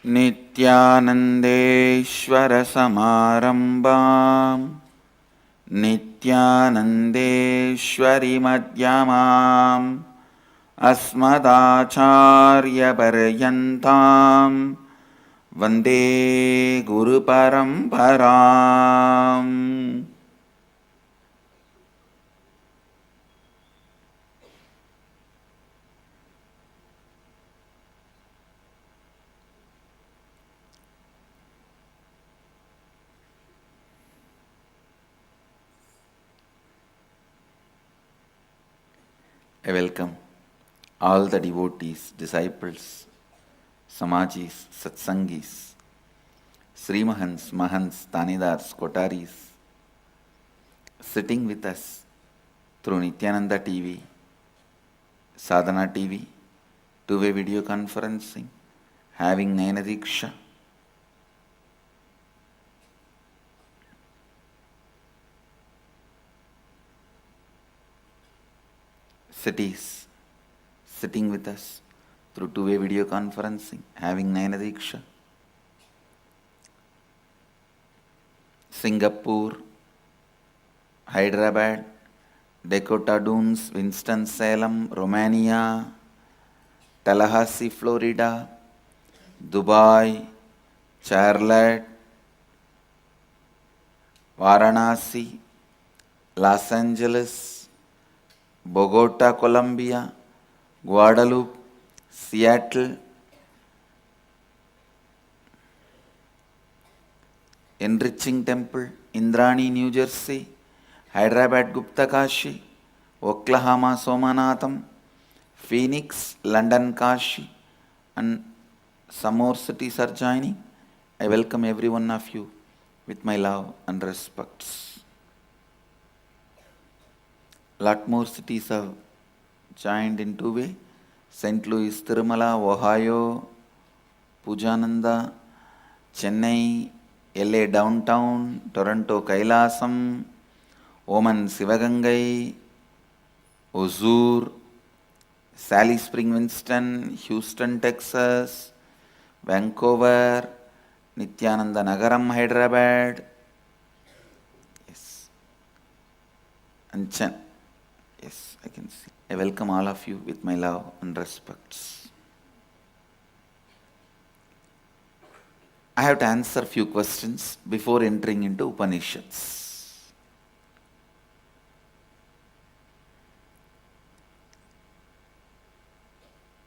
नित्यानन्देश्वरसमारम्भां नित्यानन्देश्वरिमध्यमाम् अस्मदाचार्यपर्यन्तां वन्दे गुरुपरम्पराम्. I welcome all the devotees, disciples, Samajis, Satsangis, Srimahans, Mahants, Tanidars, Kotaris, sitting with us through Nityananda TV, Sadhana TV, two-way video conferencing, having Nayana Diksha. Cities, sitting with us through two-way video conferencing, having Nayana Diksha. Singapore, Hyderabad, Dakota Dunes, Winston-Salem, Romania, Tallahassee, Florida, Dubai, Charlotte, Varanasi, Los Angeles, Bogota, Colombia, Guadalupe, Seattle, Enriching Temple, Indrani, New Jersey, Hyderabad, Gupta Kashi, Oklahoma, Somanatham, Phoenix, London, Kashi, and some more cities are joining. I welcome every one of you with my love and respects. Lot more cities have joined in two-way. St. Louis, Tirumala, Ohio, Pujananda, Chennai, LA Downtown, Toronto Kailasam, Oman Sivagangai, Ozur, Sally Spring, Winston, Houston, Texas, Vancouver, Nityananda Nagaram, Hyderabad, yes, and yes, I can see. I welcome all of you with my love and respects. I have to answer few questions before entering into Upanishads.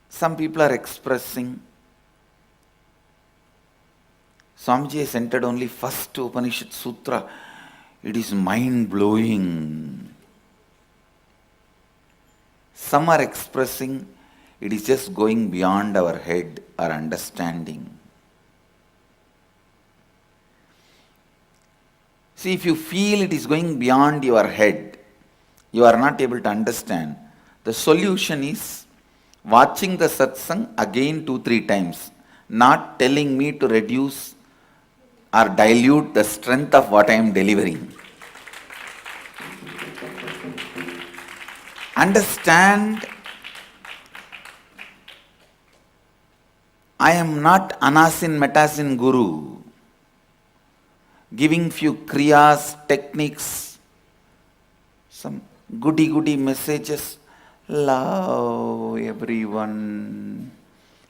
Some people are expressing, Swamiji has entered only first Upanishad Sutra. It is mind-blowing. Some are expressing it is just going beyond our head or understanding. See, if you feel it is going beyond your head, you are not able to understand, the solution is watching the satsang again 2-3 times, not telling me to reduce or dilute the strength of what I am delivering. Understand, I am not Anasin Metasin Guru, giving few kriyas, techniques, some goody messages. Love everyone,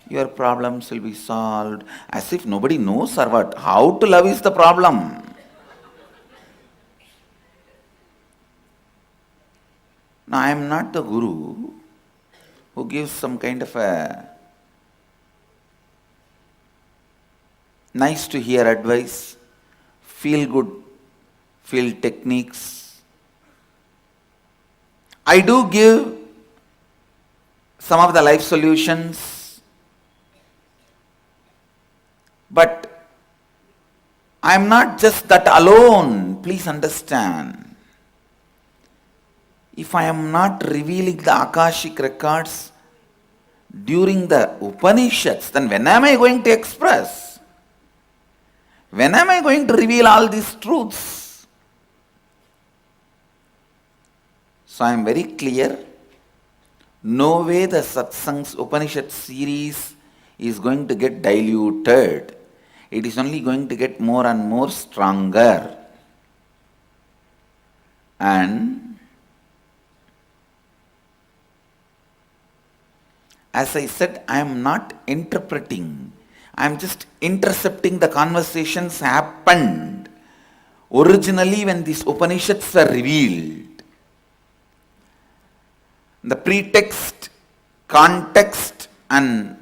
your problems will be solved. As if nobody knows or what. How to love is the problem. Now, I am not the Guru who gives some kind of a nice to hear advice, feel good, feel techniques. I do give some of the life solutions, but I am not just that alone. Please understand. If I am not revealing the Akashic records during the Upanishads, then when am I going to express? When am I going to reveal all these truths? So I am very clear. No way the Satsangs Upanishad series is going to get diluted. It is only going to get more and more stronger. And as I said, I am not interpreting. I am just intercepting the conversations happened originally when these Upanishads were revealed. The pretext, context, and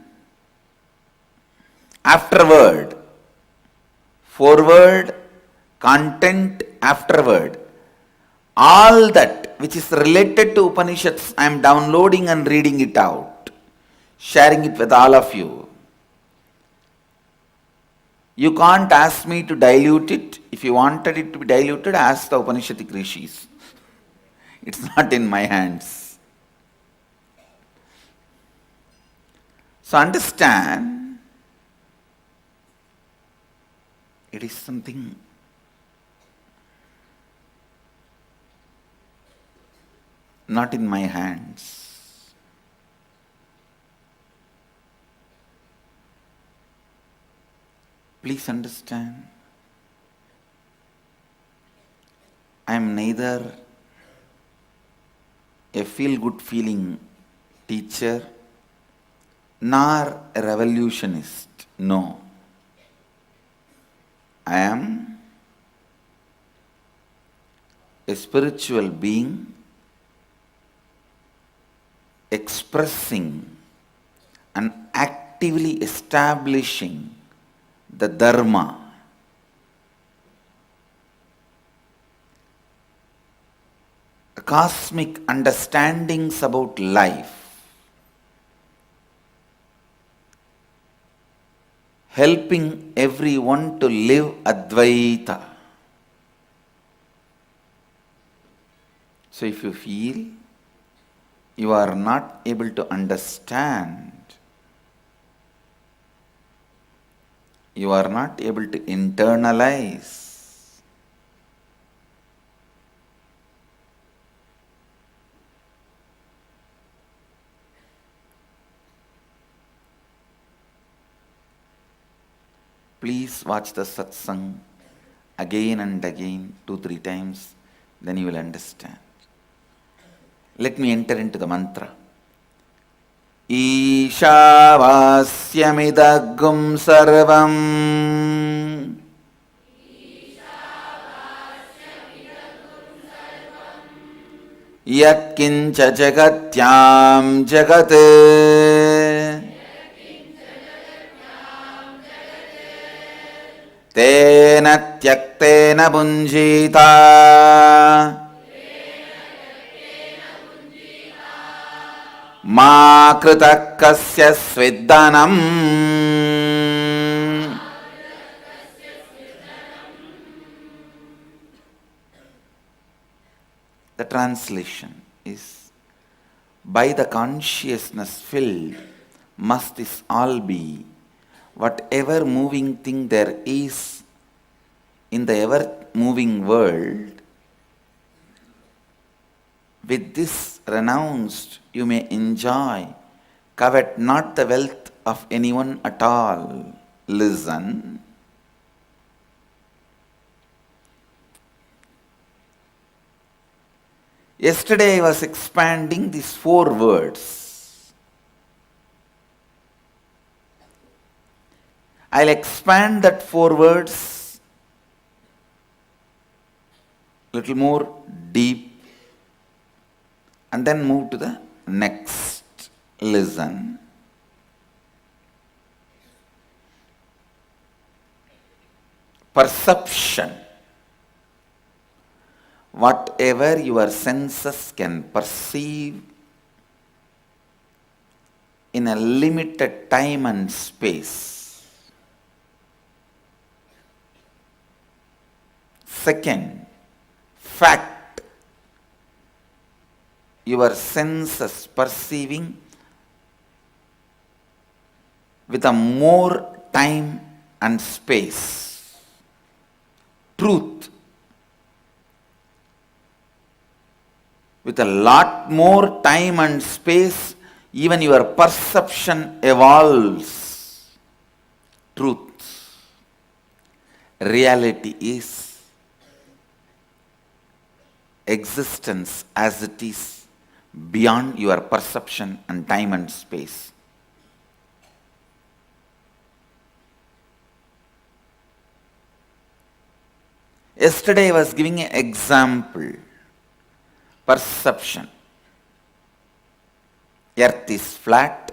afterward, forward, content, afterward, all that which is related to Upanishads, I am downloading and reading it out, sharing it with all of you. You can't ask me to dilute it. If you wanted it to be diluted, ask the Upanishadic Rishis. It's not in my hands. So understand, it is something not in my hands. Please understand, I am neither a feel-good feeling teacher nor a revolutionist. No. I am a spiritual being expressing and actively establishing the Dharma, cosmic understandings about life, helping everyone to live Advaita. So if you feel you are not able to understand, you are not able to internalize, please watch the satsang again and again, 2-3 times, then you will understand. Let me enter into the mantra. Ishavasyamitagum sarvam yatkincha jagatyam jagat tena tyaktena bunjita ma krita kasya sveddanam. The translation is, by the consciousness filled must this all be, whatever moving thing there is in the ever moving world. With this renounced, you may enjoy, covet not the wealth of anyone at all. Listen. Yesterday I was expanding these 4 words. I'll expand that 4 words little more deep and then move to the next. Listen. Perception. Whatever your senses can perceive in a limited time and space. Second, fact. Your senses perceiving with a more time and space. Truth. With a lot more time and space, even your perception evolves. truth. Reality is existence as it is beyond your perception and time and space. Yesterday I was giving an example. Perception. Earth is flat,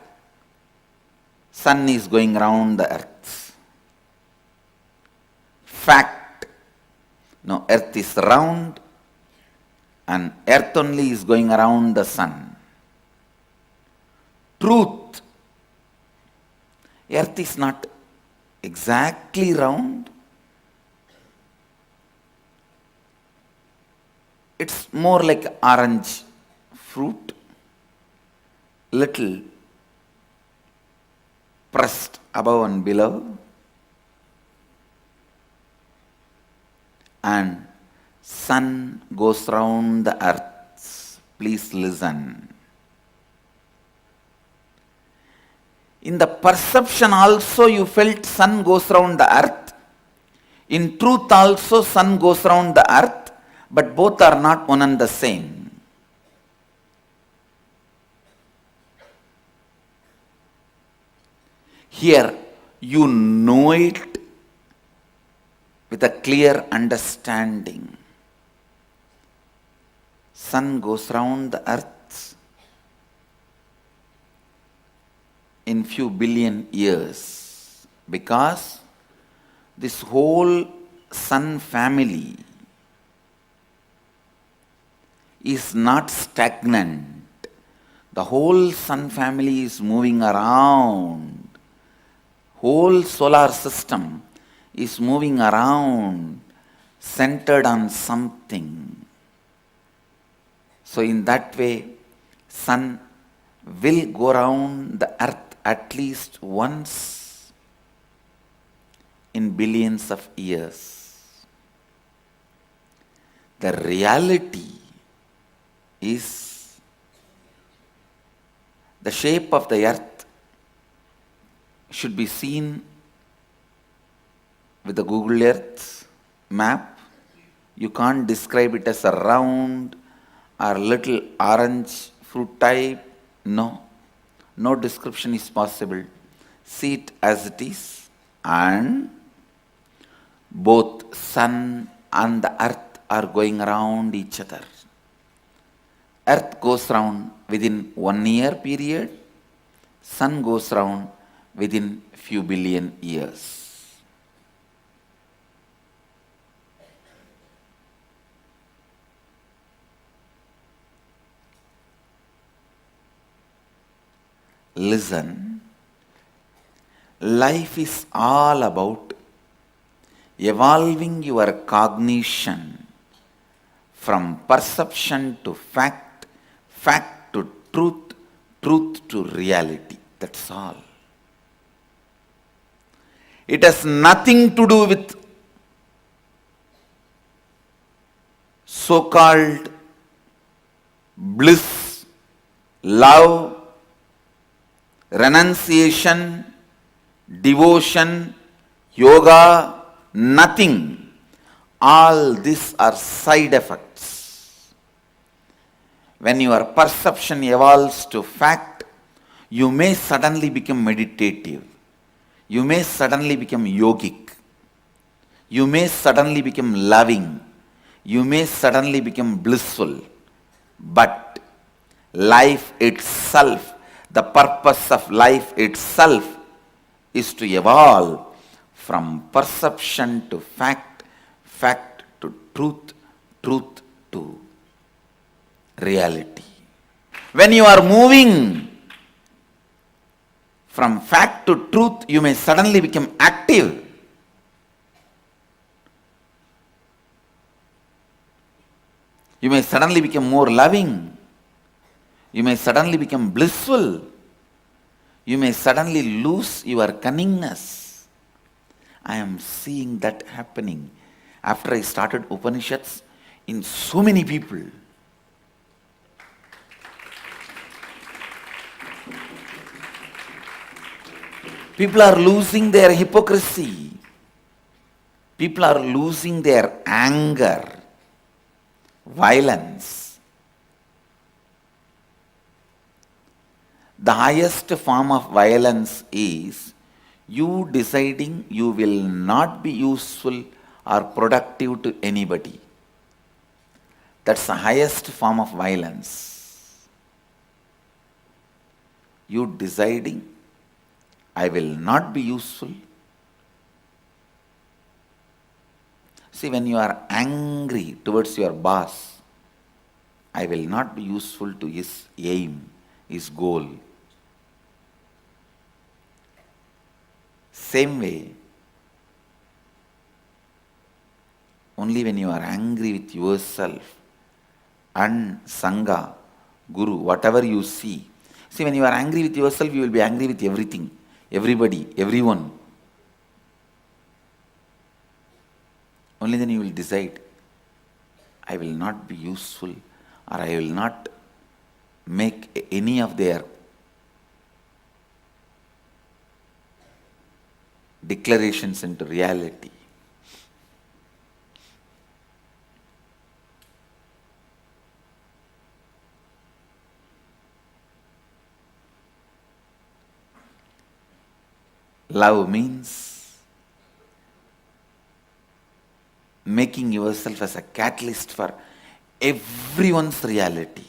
sun is going round the earth. Fact. No, earth is round and earth only is going around the sun. Truth. Earth is not exactly round. It's more like orange fruit, little pressed above and below, and sun goes round the earth. Please listen. In the perception also you felt sun goes round the earth. In truth also sun goes round the earth. But both are not one and the same. Here you know it with a clear understanding. Sun goes round the earth in few billion years because this whole sun family is not stagnant. The whole sun family is moving around. Whole solar system is moving around, centered on something. So in that way, sun will go around the earth at least once in billions of years. The reality is the shape of the earth should be seen with the Google Earth map. You can't describe it as a round or little orange fruit type. No. No description is possible. See it as it is, and both sun and the earth are going around each other. Earth goes round within 1 year period, sun goes round within few billion years. Listen, life is all about evolving your cognition from perception to fact, fact to truth, truth to reality. That's all. It has nothing to do with so-called bliss, love, renunciation, devotion, yoga, nothing. All these are side effects. When your perception evolves to fact, you may suddenly become meditative. You may suddenly become yogic. You may suddenly become loving. You may suddenly become blissful. But life itself, the purpose of life itself is to evolve from perception to fact, fact to truth, truth to reality. When you are moving from fact to truth, you may suddenly become active. You may suddenly become more loving. You may suddenly become blissful. You may suddenly lose your cunningness. I am seeing that happening after I started Upanishads in so many people. People are losing their hypocrisy. People are losing their anger, violence. The highest form of violence is you deciding you will not be useful or productive to anybody. That's the highest form of violence. You deciding, I will not be useful. See, when you are angry towards your boss, I will not be useful to his aim, his goal. Same way, only when you are angry with yourself and Sangha, Guru, whatever you see. See, when you are angry with yourself, you will be angry with everything, everybody, everyone. Only then you will decide, I will not be useful or I will not make any of their declarations into reality. Love means making yourself as a catalyst for everyone's reality.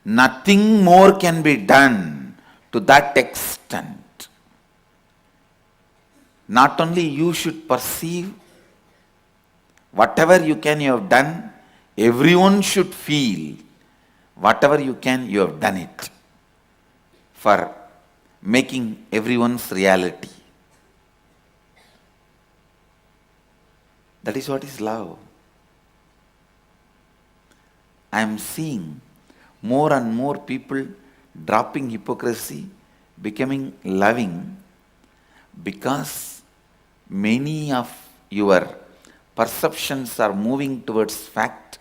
Nothing more can be done to that extent. Not only you should perceive, whatever you can you have done, everyone should feel, whatever you can you have done it for making everyone's reality. That is what is love. I am seeing more and more people dropping hypocrisy, becoming loving, because many of your perceptions are moving towards fact,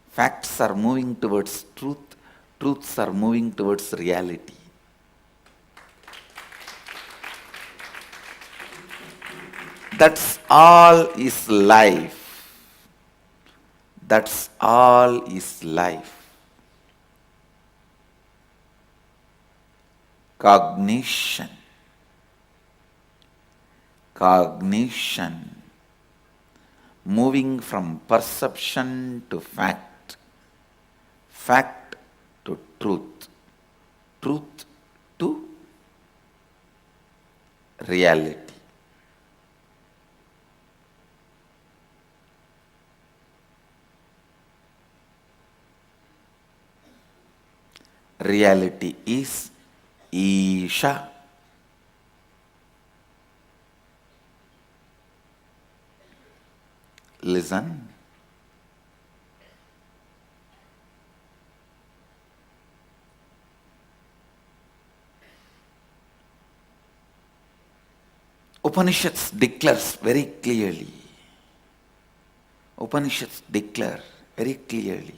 facts are moving towards truth, truths are moving towards reality. That's all is life. That's all is life. Cognition. Cognition. Moving from perception to fact. Fact to truth. Truth to reality. Reality is Isha. Listen. Upanishads declares very clearly. Upanishads declare very clearly.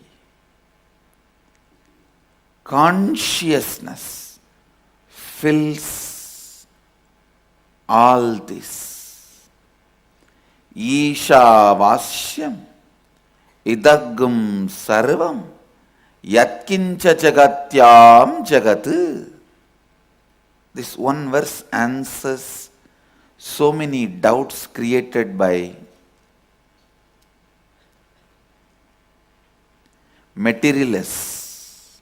Consciousness fills all this. Isha-vasyam idagam sarvam yatkincha jagatyam jagat. This one verse answers so many doubts created by materialists,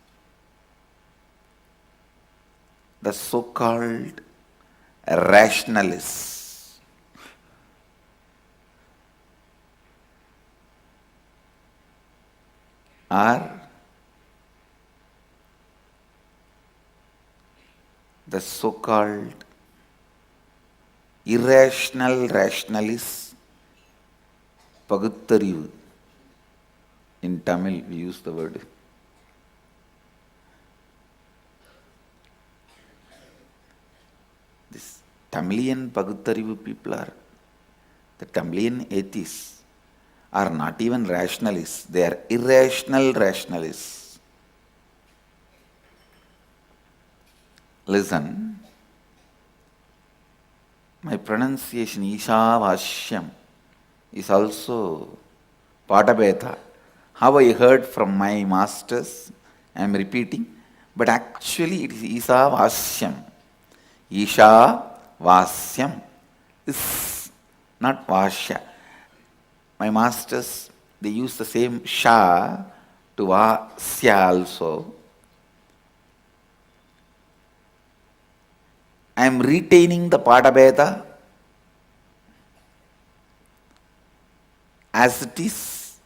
the so-called rationalists. Are the so-called irrational rationalists, Paguttarivu. In Tamil we use the word. This Tamilian Paguttarivu people are, the Tamilian atheists are not even rationalists, they are irrational rationalists. Listen, my pronunciation Ishavashyam is also Padabeta. How I heard from my masters, I am repeating, but actually it is Isavasyam. Isha is not Vasya. My masters, they use the same Sha to Vasya also. I am retaining the Padabheda as it is,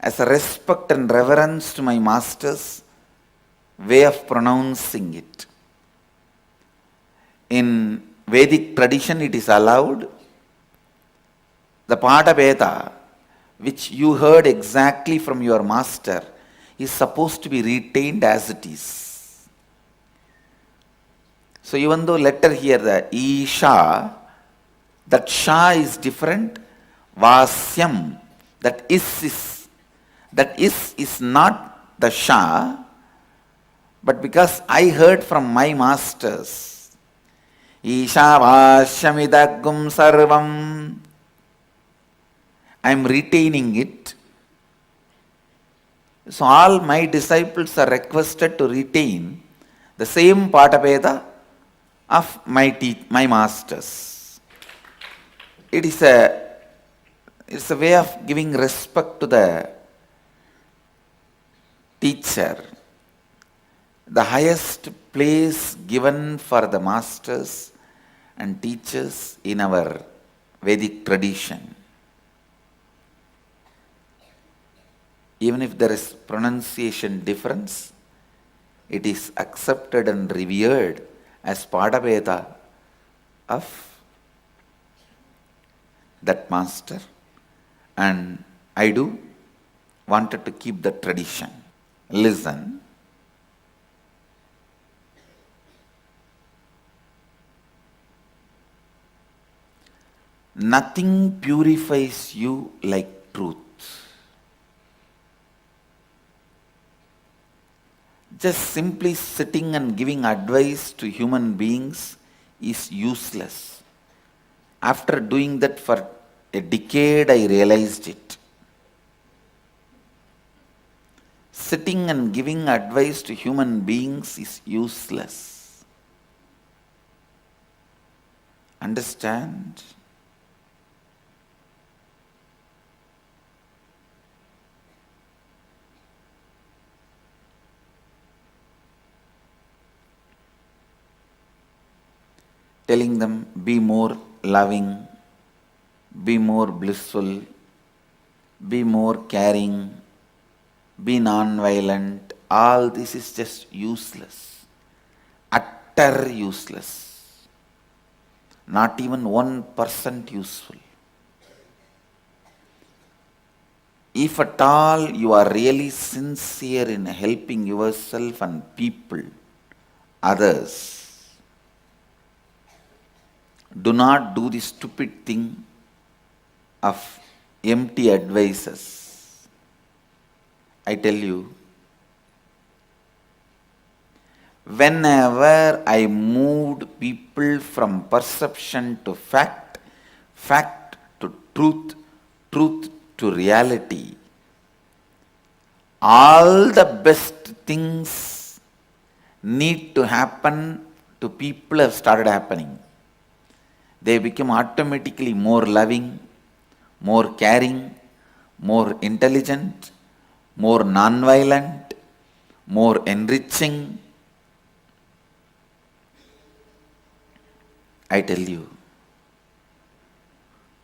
as a respect and reverence to my master's way of pronouncing it. In Vedic tradition, it is allowed. The Padabheda, which you heard exactly from your master, is supposed to be retained as it is. So even though letter here, the Isha, that Sha is different, Vasyam, that is not the Sha, but because I heard from my masters, Isha Vasyamidagum Sarvam, I am retaining it. So all my disciples are requested to retain the same Padabheda of my masters. It's a way of giving respect to the teacher. The highest place given for the masters and teachers in our Vedic tradition. Even if there is pronunciation difference, it is accepted and revered as Padabheda of that master, and I wanted to keep the tradition. Listen. Nothing purifies you like truth. Just simply sitting and giving advice to human beings is useless. After doing that for a decade, I realized it. Sitting and giving advice to human beings is useless. Understand? Telling them, be more loving, be more blissful, be more caring, be non-violent, all this is just useless, utter useless, not even 1% useful. If at all you are really sincere in helping yourself and people, others, do not do the stupid thing of empty advices. I tell you, whenever I moved people from perception to fact, fact to truth, truth to reality, all the best things need to happen to people have started happening. They become automatically more loving, more caring, more intelligent, more non-violent, more enriching. I tell you,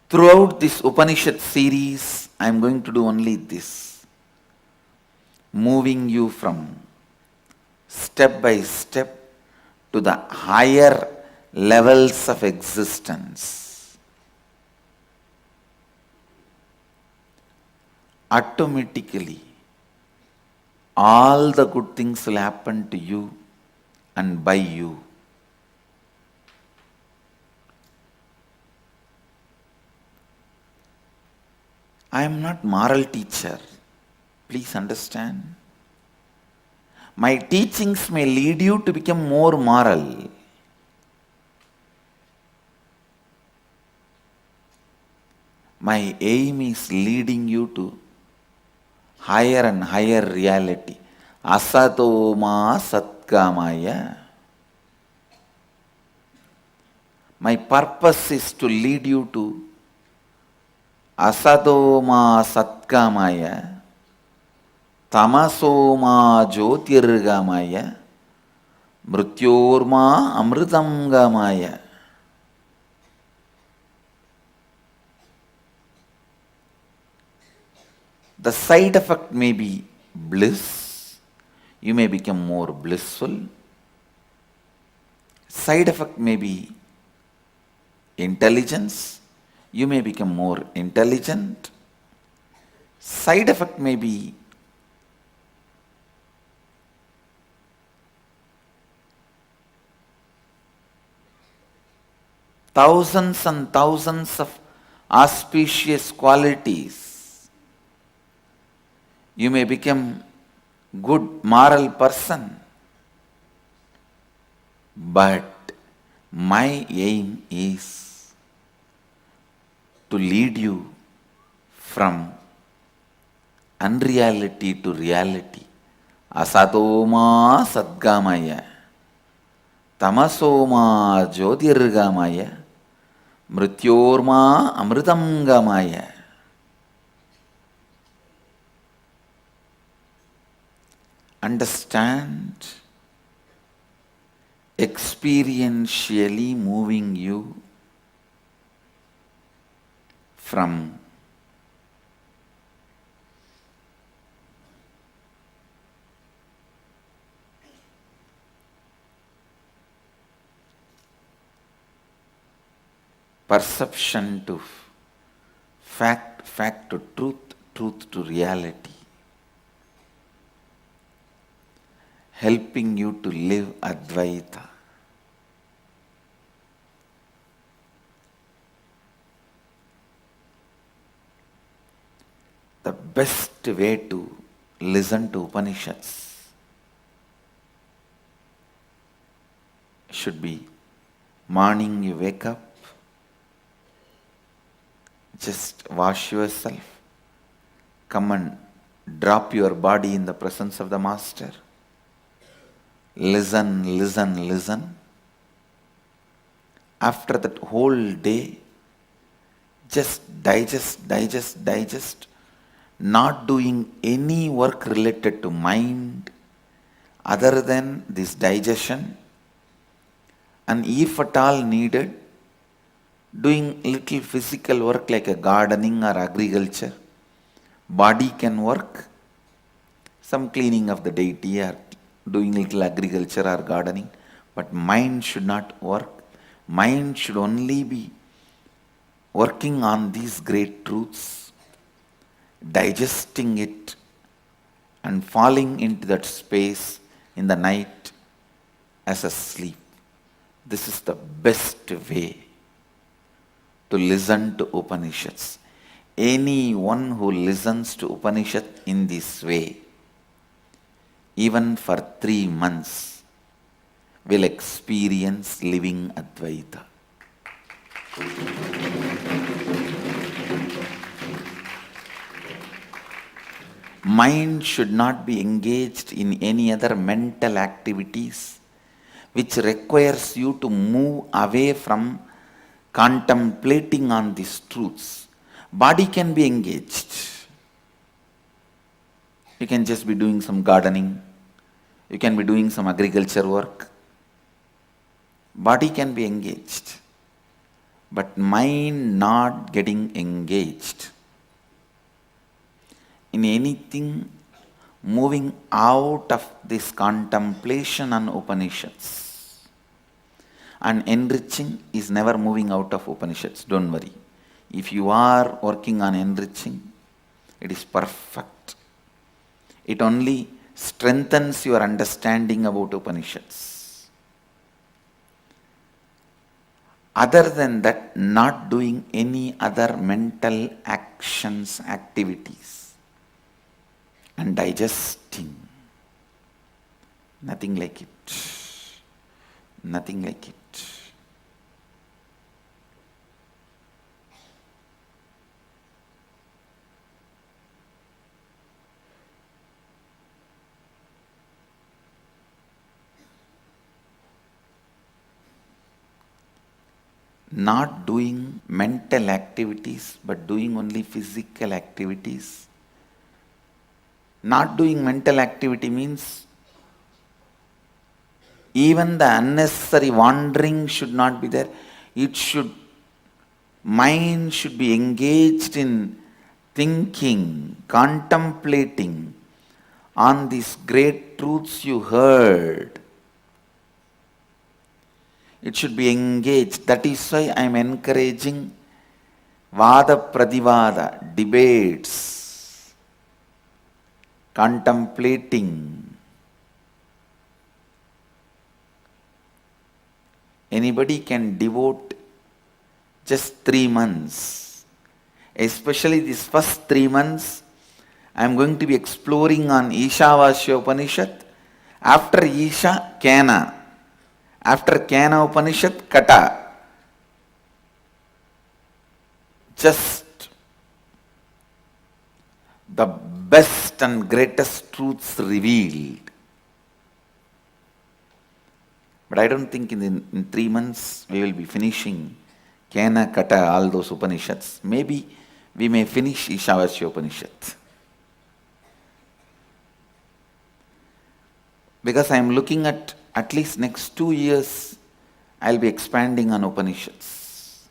throughout this Upanishad series, I am going to do only this, moving you from step by step to the higher levels of existence. Automatically, all the good things will happen to you and by you. I am not moral teacher. Please understand. My teachings may lead you to become more moral. My aim is leading you to higher and higher reality. Asato ma satkamaya. My purpose is to lead you to asato ma satkamaya, tamaso ma jyotirgamaya, mrityorma amritamgamaya. The side effect may be bliss. You may become more blissful. Side effect may be intelligence. You may become more intelligent. Side effect may be thousands and thousands of auspicious qualities. You may become good moral person. But my aim is to lead you from unreality to reality. Asatoma sadgamaya, tamasoma jyotirgamaya, mrityorma amritamgamaya. Understand, experientially moving you from perception to fact, fact to truth, truth to reality. Helping you to live Advaita. The best way to listen to Upanishads should be morning you wake up, just wash yourself, come and drop your body in the presence of the Master. Listen, listen, listen. After that whole day, just digest, digest, digest, not doing any work related to mind other than this digestion, and if at all needed, doing little physical work like a gardening or agriculture. Body can work, some cleaning of the deity or doing little agriculture or gardening, but mind should not work. Mind should only be working on these great truths, digesting it and falling into that space in the night as a sleep. This is the best way to listen to Upanishads. Anyone who listens to Upanishad in this way, even for 3 months, will experience living Advaita. Mind should not be engaged in any other mental activities which requires you to move away from contemplating on these truths. Body can be engaged. You can just be doing some gardening. You can be doing some agriculture work. Body can be engaged. But mind not getting engaged in anything moving out of this contemplation on Upanishads. And enriching is never moving out of Upanishads, don't worry. If you are working on enriching, it is perfect. It only strengthens your understanding about Upanishads. Other than that, not doing any other mental actions, activities, and digesting Nothing like it. Nothing like it. Not doing mental activities, but doing only physical activities. Not doing mental activity means even the unnecessary wandering should not be there. Mind should be engaged in thinking, contemplating on these great truths you heard. It should be engaged. That is why I am encouraging Vada Pradivada, debates, contemplating. Anybody can devote just 3 months. Especially these first 3 months, I am going to be exploring on Ishavasya Upanishad. After Isha, Kena. After Kena Upanishad, Kata. Just the best and greatest truths revealed. But I don't think in 3 months we will be finishing Kena, Kata, all those Upanishads. Maybe we may finish Ishavasya Upanishad. Because I am looking at least next 2 years, I will be expanding on Upanishads.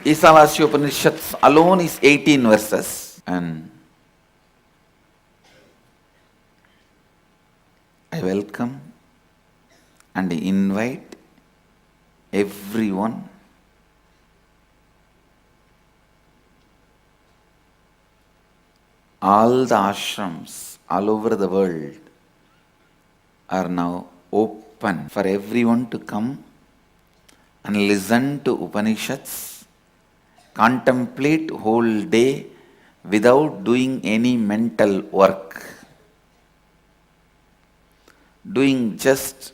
Ishavasya Upanishads alone is 18 verses, and I welcome and invite everyone all the ashrams all over the world are now open for everyone to come and listen to Upanishads, contemplate whole day without doing any mental work, doing just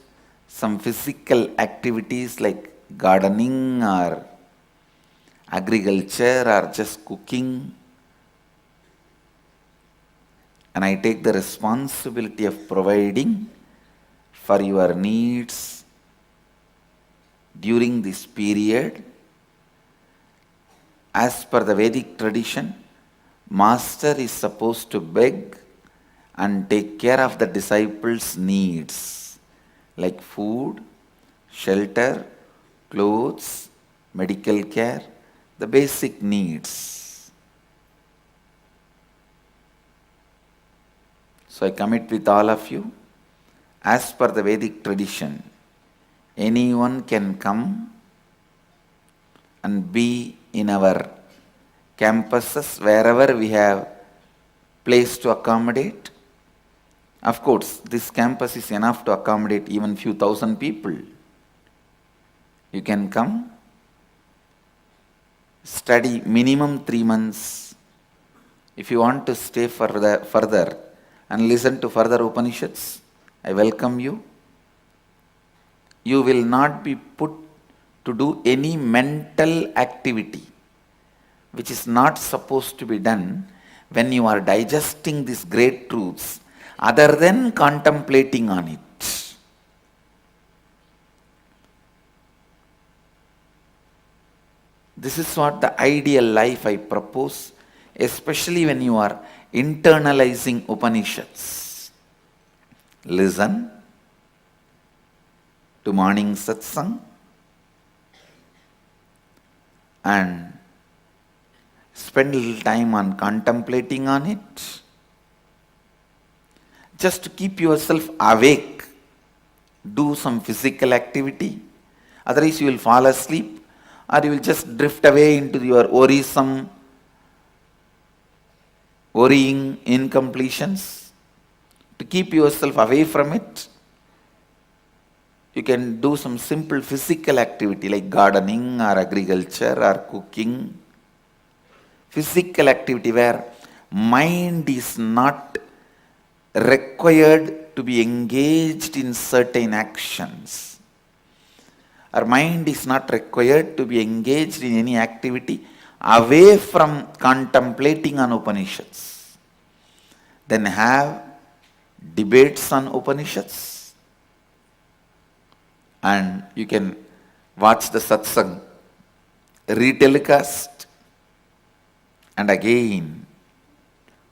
some physical activities like gardening or agriculture or just cooking. And I take the responsibility of providing for your needs during this period. As per the Vedic tradition, Master is supposed to beg and take care of the disciples' needs like food, shelter, clothes, medical care, the basic needs. So I commit with all of you, as per the Vedic tradition, anyone can come and be in our campuses wherever we have place to accommodate. Of course, this campus is enough to accommodate even few thousand people. You can come, study minimum 3 months. If you want to stay further and listen to further Upanishads, I welcome you. You will not be put to do any mental activity which is not supposed to be done when you are digesting these great truths other than contemplating on it. This is what the ideal life I propose, especially when you are internalizing Upanishads. Listen to morning satsang and spend a little time on contemplating on it. Just to keep yourself awake, do some physical activity. Otherwise you will fall asleep or you will just drift away into your worrying incompletions. To keep yourself away from it, you can do some simple physical activity like gardening or agriculture or cooking. Physical activity where mind is not required to be engaged in certain actions. Our mind is not required to be engaged in any activity away from contemplating on Upanishads. Then have debates on Upanishads, and you can watch the satsang, retelecast, and again,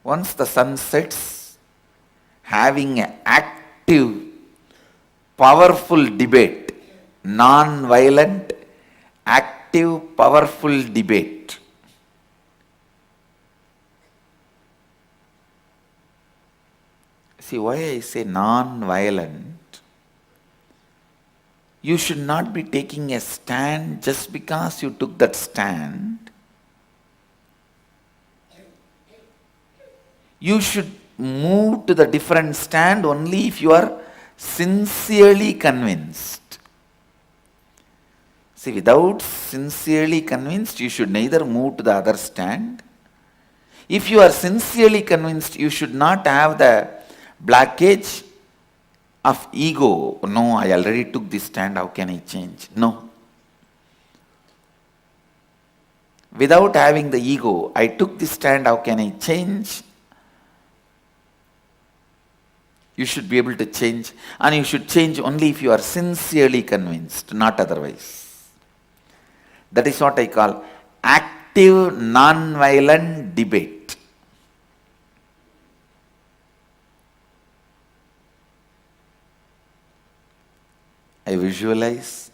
once the sun sets, having an active, powerful debate, non-violent, active, powerful debate. See why I say non-violent? You should not be taking a stand just because you took that stand. You should move to the different stand only if you are sincerely convinced. See, without sincerely convinced, you should neither move to the other stand. If you are sincerely convinced, you should not have the blockage of ego. No, I already took this stand, how can I change? No. Without having the ego, I took this stand, how can I change? You should be able to change, and you should change only if you are sincerely convinced, not otherwise. That is what I call active, non-violent debate. I visualize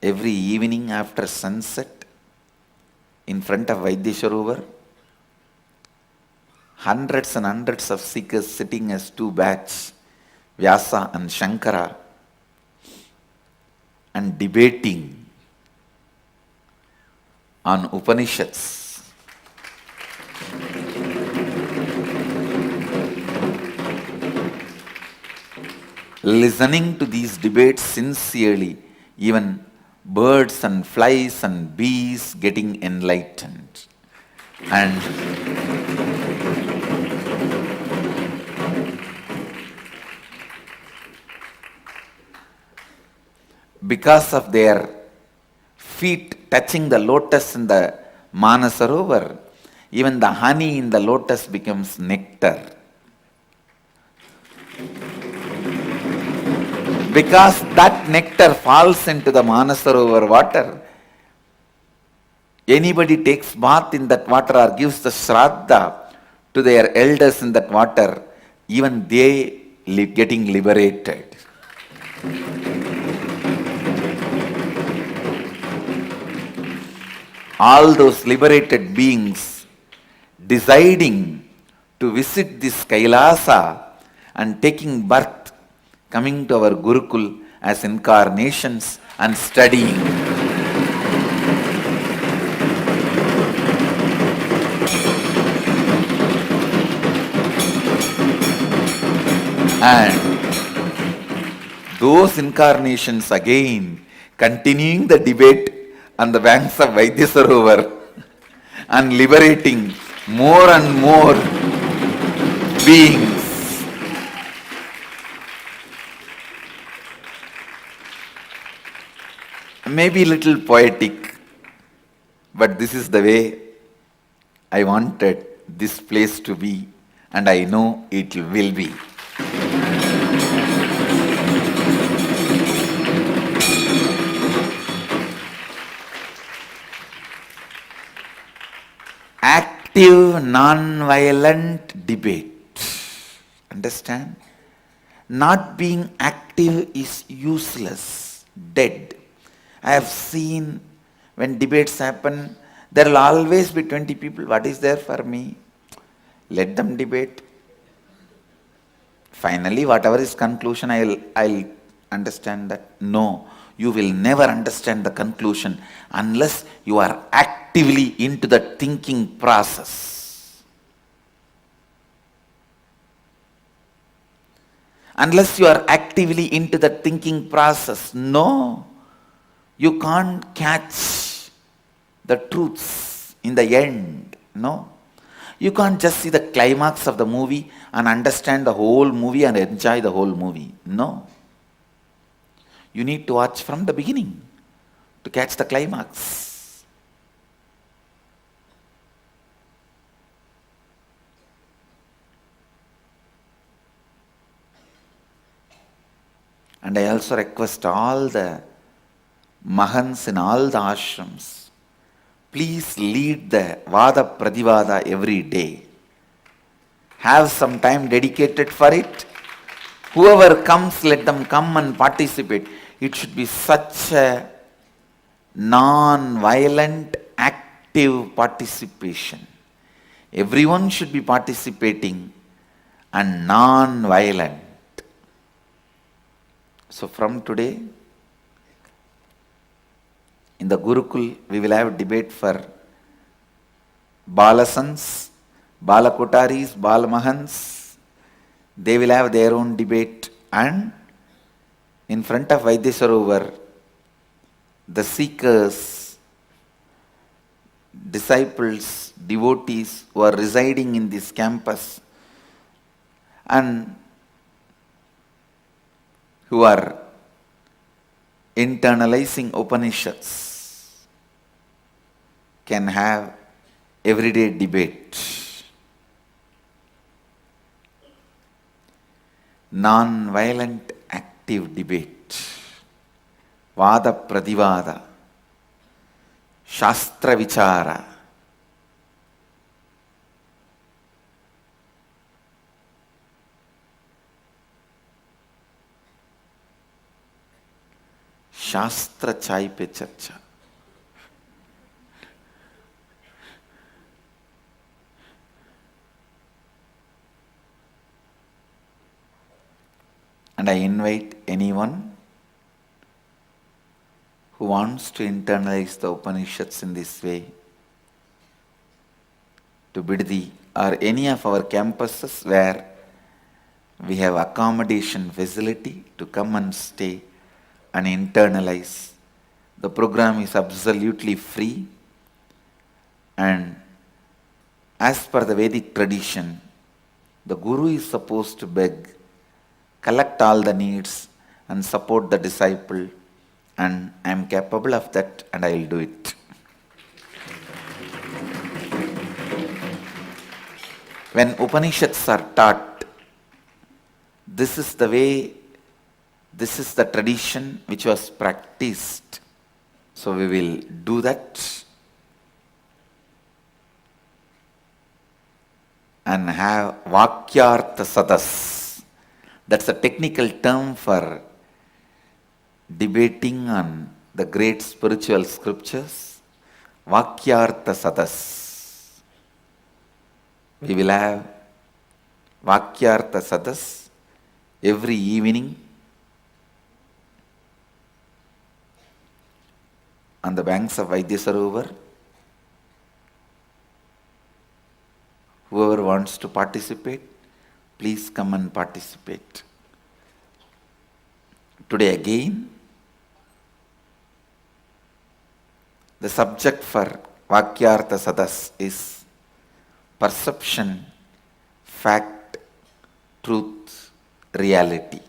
every evening after sunset in front of Vaidya hundreds and hundreds of seekers sitting as two batch, Vyasa and Shankara, and debating on Upanishads. Listening to these debates sincerely, even birds and flies and bees getting enlightened. And because of their feet touching the lotus in the Manasarovar, even the honey in the lotus becomes nectar. Because that nectar falls into the Manasarovar water, anybody takes bath in that water or gives the Shraddha to their elders in that water, even they getting liberated. All those liberated beings deciding to visit this Kailasa and taking birth, coming to our Gurukul as incarnations and studying. And those incarnations again continuing the debate on the banks of Vaidya Sarovar and liberating more and more beings. Maybe a little poetic, but this is the way I wanted this place to be, and I know it will be. Active, non-violent debate. Understand? Not being active is useless, dead. I have seen when debates happen, there will always be 20 people. What is there for me? Let them debate. Finally, whatever is conclusion, I'll understand that. No, you will never understand the conclusion unless you are actively into the thinking process. Unless you are actively into the thinking process, no, you can't catch the truths in the end. No, You can't just see the climax of the movie and understand the whole movie and enjoy the whole movie. No. You need to watch from the beginning to catch the climax. And I also request all the Mahants in all the ashrams, please lead the Vada Pradivada every day. Have some time dedicated for it. Whoever comes, let them come and participate. It should be such a non-violent, active participation. Everyone should be participating and non-violent. So from today, in the Gurukul, we will have debate for Balasans, Balakotaris, Balamahans. They will have their own debate, and in front of Vaidyasarovar, the seekers, disciples, devotees who are residing in this campus and who are internalizing Upanishads can have everyday debate. Non-violent active debate. Vada Pradivada. Shastra Vichara. शास्त्र चाय पे चर्चा. And I invite anyone who wants to internalize the Upanishads in this way to Biddi or any of our campuses where we have accommodation facility to come and stay and internalize. The program is absolutely free, and as per the Vedic tradition, the Guru is supposed to beg, collect all the needs and support the disciple, and I am capable of that and I will do it. When Upanishads are taught, this is the way, this is the tradition which was practiced. So we will do that and have Vakyartha Sadas. That's a technical term for debating on the great spiritual scriptures. Vakyartha Sadas. We will have Vakyartha Sadas every evening on the banks of Vaidyasarovar. Whoever wants to participate, please come and participate. Today again, the subject for Vakyartha Sadas is perception, fact, truth, reality.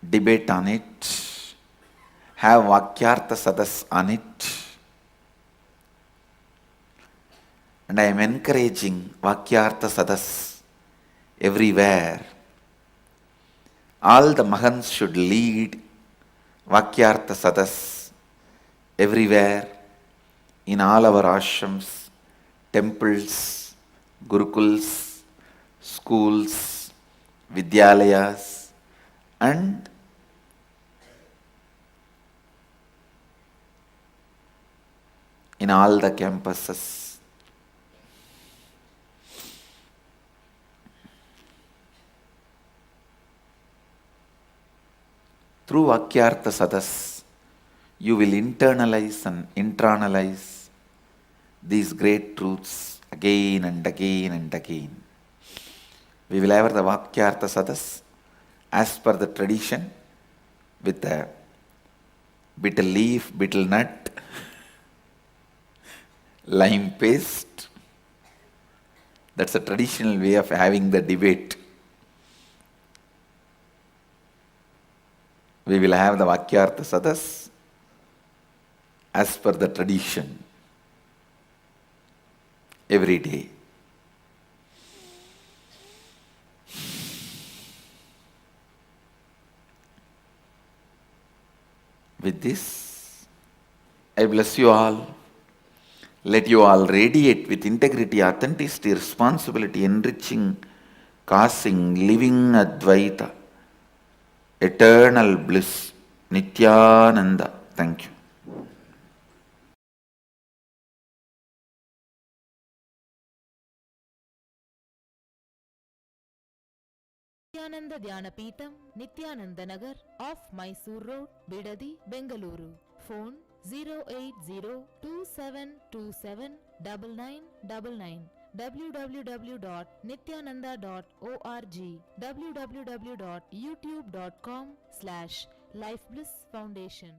Debate on it, have Vakyartha Sadas on it, and I am encouraging Vakyartha Sadas everywhere. All the Mahants should lead Vakyartha Sadas everywhere, in all our ashrams, temples, gurukuls, schools, vidyalayas, and in all the campuses. Through Vakyartha Sadas, you will internalize and internalize these great truths again and again and again. We will have the Vakyartha Sadas as per the tradition with the Betel leaf, betel nut, lime paste. That's a traditional way of having the debate. We will have the Vakyartha Sadas as per the tradition every day. With this, I bless you all. Let you all radiate with integrity, authenticity, responsibility, enriching, causing, living Advaita, eternal bliss, Nityananda. Thank you. Nityananda Dhyanapitham, Nityananda Nagar, off Mysore Road, Bidadi, Bengaluru. Phone 08027279999. www.nityananda.org. www.youtube.com/Life Bliss Foundation.